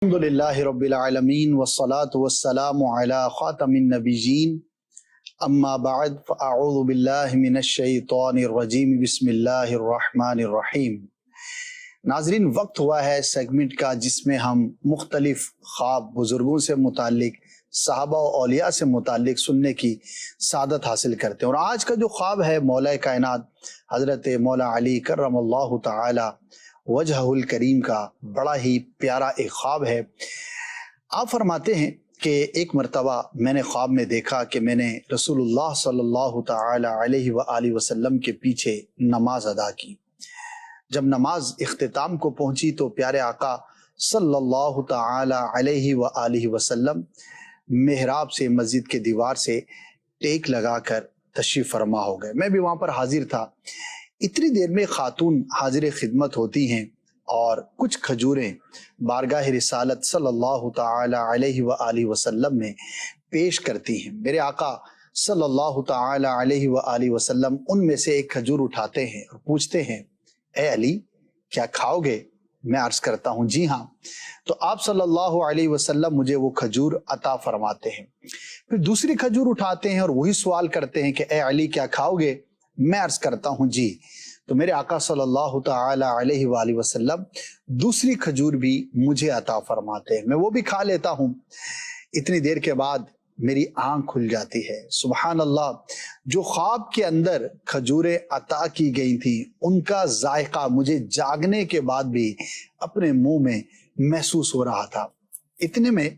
الحمدللہ رب العالمین والصلاة والسلام علی خاتم النبیین اما بعد فاعوذ باللہ من الشیطان الرجیم بسم اللہ الرحمن الرحیم۔ ناظرین، وقت ہوا ہے سیگمنٹ کا جس میں ہم مختلف خواب بزرگوں سے متعلق، صحابہ و اولیاء سے متعلق سننے کی سعادت حاصل کرتے ہیں۔ اور آج کا جو خواب ہے مولا کائنات حضرت مولا علی کرم اللہ تعالی وجہ الکریم کا، بڑا ہی پیارا ایک خواب ہے۔ آپ فرماتے ہیں کہ ایک مرتبہ میں نے خواب میں دیکھا کہ میں نے رسول اللہ صلی اللہ تعالی علیہ وآلہ وسلم کے پیچھے نماز ادا کی۔ جب نماز اختتام کو پہنچی تو پیارے آقا صلی اللہ تعالی علیہ وآلہ وسلم محراب سے، مسجد کے دیوار سے ٹیک لگا کر تشریف فرما ہو گئے۔ میں بھی وہاں پر حاضر تھا۔ اتنی دیر میں خاتون حاضر خدمت ہوتی ہیں اور کچھ کھجوریں بارگاہ رسالت صلی اللہ تعالی علیہ وآلہ وسلم میں پیش کرتی ہیں۔ میرے آقا صلی اللہ تعالی علیہ وآلہ وسلم ان میں سے ایک کھجور اٹھاتے ہیں اور پوچھتے ہیں، اے علی کیا کھاؤ گے؟ میں عرض کرتا ہوں جی ہاں۔ تو آپ صلی اللہ علیہ وسلم مجھے وہ کھجور عطا فرماتے ہیں۔ پھر دوسری کھجور اٹھاتے ہیں اور وہی سوال کرتے ہیں کہ اے علی کیا کھاؤ گے؟ میں عرض کرتا ہوں جی۔ تو میرے آقا صلی اللہ تعالی علیہ وآلہ وسلم دوسری کھجور بھی مجھے عطا فرماتے ہیں، میں وہ بھی کھا لیتا ہوں۔ اتنی دیر کے بعد میری آنکھ کھل جاتی ہے۔ سبحان اللہ، جو خواب کے اندر کھجوریں عطا کی گئی تھیں ان کا ذائقہ مجھے جاگنے کے بعد بھی اپنے منہ میں محسوس ہو رہا تھا۔ اتنے میں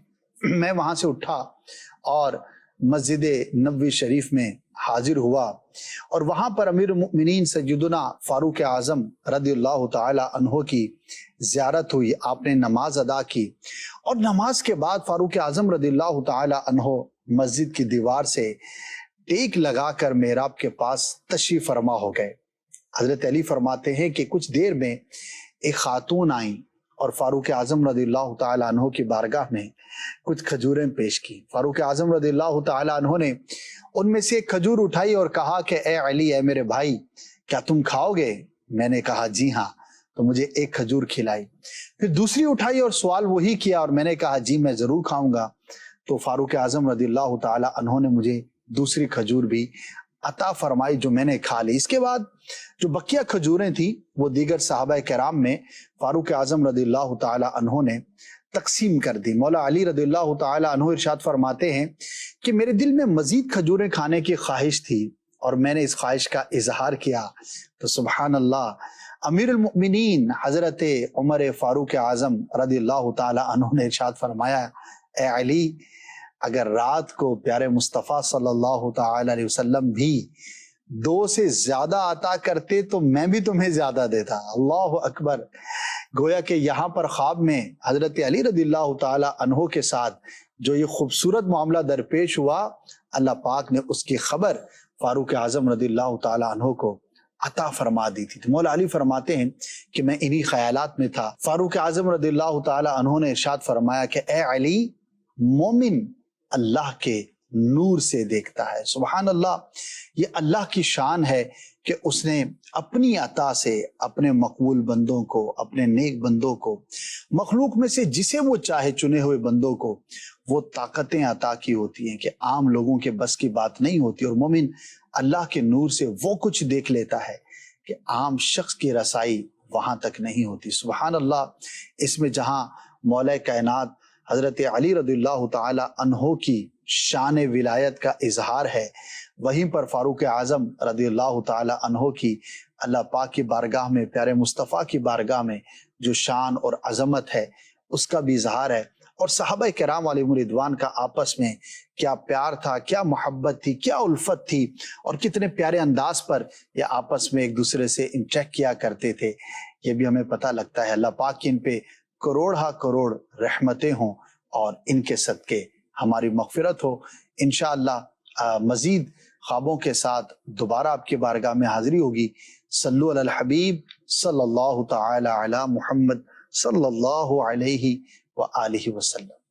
میں وہاں سے اٹھا اور مسجد نبوی شریف میں حاضر ہوا، اور وہاں پر امیر المؤمنین سیدنا فاروق اعظم رضی اللہ تعالی عنہ کی زیارت ہوئی۔ آپ نے نماز ادا کی اور نماز کے بعد فاروق اعظم رضی اللہ تعالی عنہ مسجد کی دیوار سے ٹیک لگا کر محراب کے پاس تشریف فرما ہو گئے۔ حضرت علی فرماتے ہیں کہ کچھ دیر میں ایک خاتون آئیں اور فاروق اعظم رضی اللہ تعالی عنہ کی بارگاہ میں کچھ کھجوریں پیش کی۔ فاروق اعظم رضی اللہ تعالی عنہ نے ان میں سے ایک کھجور اٹھائی اور کہا کہ اے علی، اے میرے بھائی، کیا تم کھاؤ گے؟ میں نے کہا جی ہاں۔ تو مجھے ایک کھجور کھلائی۔ پھر دوسری اٹھائی اور سوال وہی کیا اور میں نے کہا جی میں ضرور کھاؤں گا۔ تو فاروق اعظم رضی اللہ تعالی عنہ نے مجھے دوسری کھجور بھی عطا فرمائی جو میں نے کھا لی۔ اس کے بعد جو بقیہ کھجوریں تھیں وہ دیگر صحابہ کرام میں فاروق اعظم رضی اللہ تعالی عنہ نے تقسیم کر دی۔ مولا علی رضی اللہ تعالی عنہ ارشاد فرماتے ہیں کہ میرے دل میں مزید کھجوریں کھانے کی خواہش تھی اور میں نے اس خواہش کا اظہار کیا۔ تو سبحان اللہ، امیر المؤمنین حضرت عمر فاروق اعظم رضی اللہ تعالی عنہ نے ارشاد فرمایا، اے علی، اگر رات کو پیارے مصطفیٰ صلی اللہ تعالی علیہ وسلم بھی 2 سے زیادہ عطا کرتے تو میں بھی تمہیں زیادہ دیتا۔ اللہ اکبر۔ گویا کہ یہاں پر خواب میں حضرت علی رضی اللہ تعالی عنہ کے ساتھ جو یہ خوبصورت معاملہ درپیش ہوا، اللہ پاک نے اس کی خبر فاروق اعظم رضی اللہ تعالی عنہ کو عطا فرما دی تھی۔ مولا علی فرماتے ہیں کہ میں انہی خیالات میں تھا۔ فاروق اعظم رضی اللہ تعالی عنہ نے ارشاد فرمایا کہ اے علی، مومن اللہ کے نور سے دیکھتا ہے۔ سبحان اللہ، یہ اللہ کی شان ہے کہ اس نے اپنی عطا سے اپنے مقبول بندوں کو، اپنے نیک بندوں کو، مخلوق میں سے جسے وہ چاہے چنے ہوئے بندوں کو وہ طاقتیں عطا کی ہوتی ہیں کہ عام لوگوں کے بس کی بات نہیں ہوتی، اور مومن اللہ کے نور سے وہ کچھ دیکھ لیتا ہے کہ عام شخص کی رسائی وہاں تک نہیں ہوتی۔ سبحان اللہ، اس میں جہاں مولا کائنات حضرت علی رضی اللہ تعالی عنہ کی شان ولایت کا اظہار ہے، وہیں پر فاروق اعظم رضی اللہ تعالی عنہ کی اللہ پاک کی بارگاہ میں، پیارے مصطفیٰ کی بارگاہ میں جو شان اور عظمت ہے اس کا بھی اظہار ہے۔ اور صحابہ کرام علیہم رضوان کا آپس میں کیا پیار تھا، کیا محبت تھی، کیا الفت تھی، اور کتنے پیارے انداز پر یہ آپس میں ایک دوسرے سے انٹریکٹ کیا کرتے تھے، یہ بھی ہمیں پتہ لگتا ہے۔ اللہ پاک کی ان پہ کروڑ ہا کروڑ رحمتیں ہوں اور ان کے صدقے ہماری مغفرت ہو۔ انشاءاللہ مزید خوابوں کے ساتھ دوبارہ آپ کی بارگاہ میں حاضری ہوگی۔ صلو علی الحبیب صلی اللہ تعالی علی محمد صلی اللہ علیہ وآلہ وسلم۔